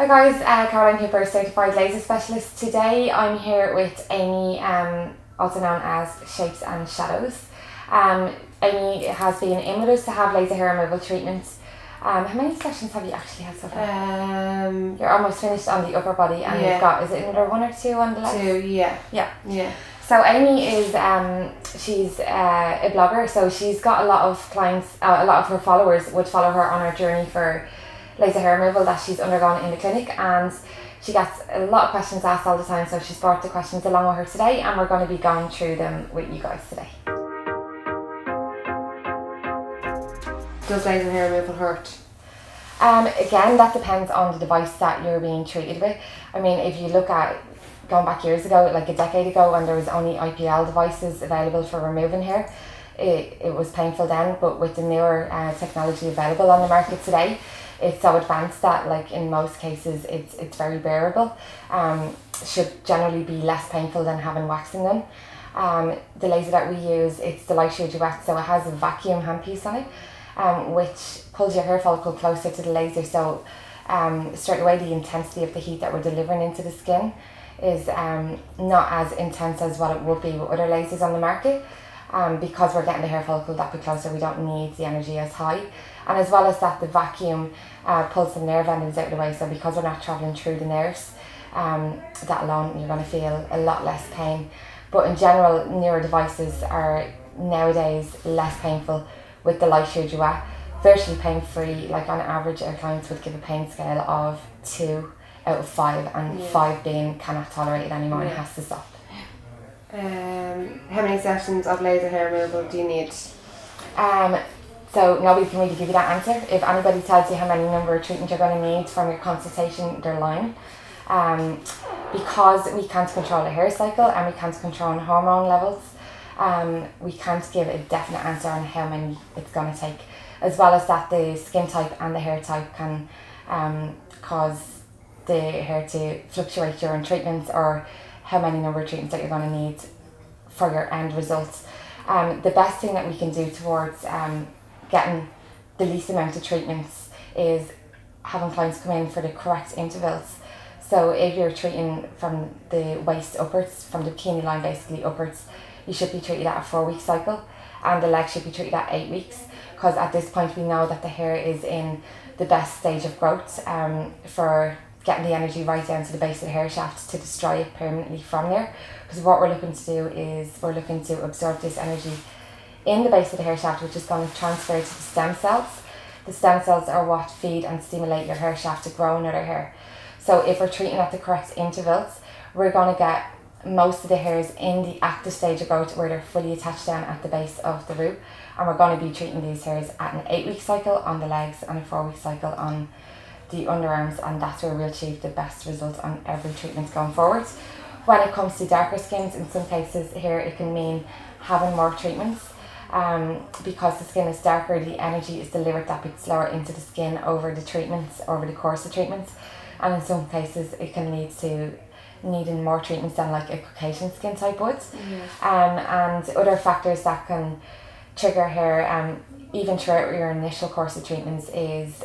Hi guys, Caroline Hooper, Certified Laser Specialist. Today I'm here with Amy, also known as Shapes and Shadows. Amy has been in with us to have laser hair removal treatments. How many sessions have you actually had so far? You're almost finished on the upper body and you've got, is it another one or two on the legs? Two, yeah. Yeah. So Amy is, she's a blogger, so she's got a lot of clients, a lot of her followers would follow her on her journey for laser hair removal that she's undergone in the clinic, and she gets a lot of questions asked all the time, so she's brought the questions along with her today and we're going to be going through them with you guys today. Does laser hair removal hurt? Again, that depends on the device that you're being treated with. I mean, if you look at going back years ago, like a decade ago, when there was only IPL devices available for removing hair, it was painful then, but with the newer technology available on the market today, it's so advanced that, like, in most cases it's very bearable. Should generally be less painful than having waxing done. The laser that we use, it's the Light Sheer Duet, so it has a vacuum handpiece on it, which pulls your hair follicle closer to the laser, so straight away the intensity of the heat that we're delivering into the skin is not as intense as what it would be with other lasers on the market. Because we're getting the hair follicle that bit closer, we don't need the energy as high. And as well as that, the vacuum pulls the nerve endings out of the way, so because we're not travelling through the nerves, that alone, you're going to feel a lot less pain. But in general, newer devices are nowadays less painful with the Light Sheer Duet. Virtually pain-free, like on average our clients would give a pain scale of 2 out of 5, and 5 being cannot tolerate it anymore and has to stop. How many sessions of laser hair removal do you need? So nobody can really give you that answer. If anybody tells you how many number of treatments you're going to need from your consultation, they're lying. Because we can't control the hair cycle and we can't control hormone levels, we can't give a definite answer on how many it's going to take. As well as that, the skin type and the hair type can cause the hair to fluctuate during treatments, or how many number of treatments that you're going to need for your end results. The best thing that we can do towards getting the least amount of treatments is having clients come in for the correct intervals. So if you're treating from the waist upwards, from the bikini line basically upwards, you should be treated at a 4-week cycle, and the legs should be treated at 8 weeks, because at this point we know that the hair is in the best stage of growth for getting the energy right down to the base of the hair shaft to destroy it permanently from there. Because what we're looking to do is we're looking to absorb this energy in the base of the hair shaft, which is going to transfer to the stem cells. The stem cells are what feed and stimulate your hair shaft to grow another hair. So if we're treating at the correct intervals, we're going to get most of the hairs in the active stage of growth where they're fully attached down at the base of the root, and we're going to be treating these hairs at an 8-week cycle on the legs and a 4-week cycle on the underarms, and that's where we'll achieve the best results on every treatment going forward. When it comes to darker skins, in some cases here it can mean having more treatments. Because the skin is darker, the energy is delivered that bit slower into the skin over the treatments, over the course of treatments, and in some cases it can lead to needing more treatments than like a Caucasian skin type would. And other factors that can trigger hair even throughout your initial course of treatments is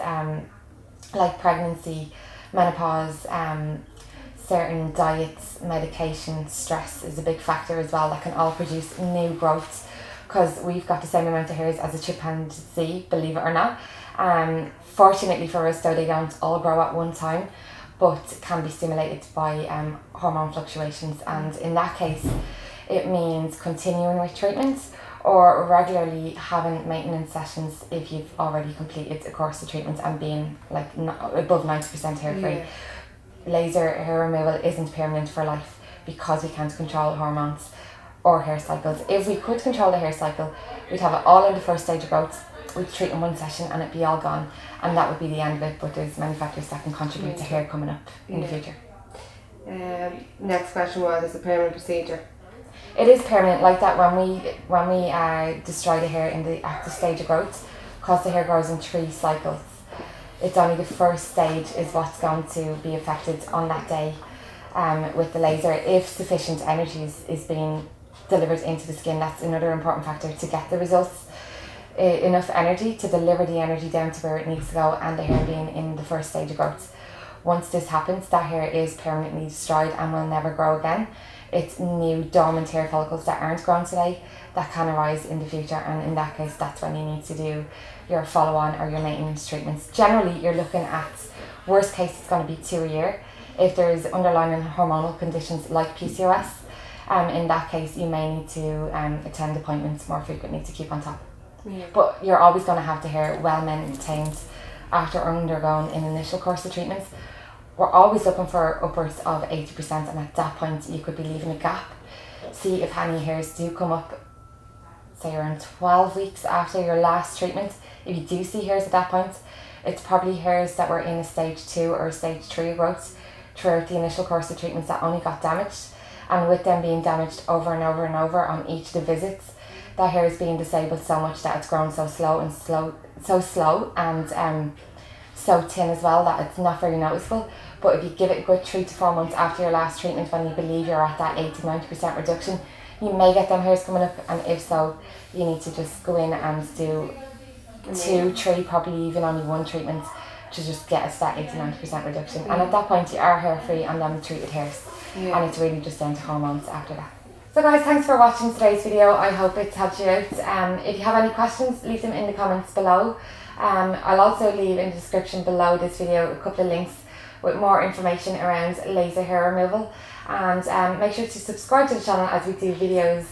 like pregnancy, menopause, certain diets, medication, stress is a big factor as well that can all produce new growths, because we've got the same amount of hairs as a chimpanzee, believe it or not. Fortunately for us though, they don't all grow at one time, but can be stimulated by hormone fluctuations, and in that case it means continuing with treatments or regularly having maintenance sessions if you've already completed a course of treatments and being like above 90% hair free. Laser hair removal isn't permanent for life because we can't control hormones or hair cycles. If we could control the hair cycle, we'd have it all in the first stage of growth, we'd treat in one session and it'd be all gone, and that would be the end of it. But there's many factors that can contribute to hair coming up in the future. Next question was, is it a permanent procedure? It is permanent, like that when we destroy the hair in the active stage of growth, because the hair grows in 3 cycles. It's only the first stage is what's going to be affected on that day with the laser. If sufficient energy is being delivered into the skin, that's another important factor to get the results. Enough energy to deliver the energy down to where it needs to go, and the hair being in the first stage of growth. once this happens, that hair is permanently destroyed and will never grow again. It's new dormant hair follicles that aren't grown today that can arise in the future, and in that case that's when you need to do your follow-on or your maintenance treatments. Generally you're looking at, worst case it's going to be 2 a year. If there's underlying hormonal conditions like PCOS, in that case you may need to attend appointments more frequently to keep on top. Yeah. But you're always going to have the hair well maintained after undergoing an initial course of treatments. We're always looking for upwards of 80%, and at that point you could be leaving a gap. See if any hairs do come up, say around 12 weeks after your last treatment. If you do see hairs at that point, it's probably hairs that were in a stage 2 or stage 3 growth throughout the initial course of treatments that only got damaged, and with them being damaged over and over and over on each of the visits, that hair is being disabled so much that it's grown so slow and so thin as well that it's not very noticeable. But if you give it a good 3 to 4 months after your last treatment, when you believe you're at that 80-90% reduction, you may get them hairs coming up, and if so, you need to just go in and do 2, 3, probably even only 1 treatment to just get us that 80-90% reduction. And at that point you are hair free on them treated hairs, and it's really just down to hormones after that. So guys, thanks for watching today's video. I hope it's helped you out. If you have any questions, leave them in the comments below. I'll also leave in the description below this video a couple of links with more information around laser hair removal, and make sure to subscribe to the channel as we do videos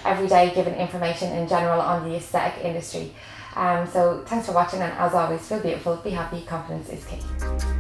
every day giving information in general on the aesthetic industry. So thanks for watching, and as always, feel beautiful, be happy, confidence is key.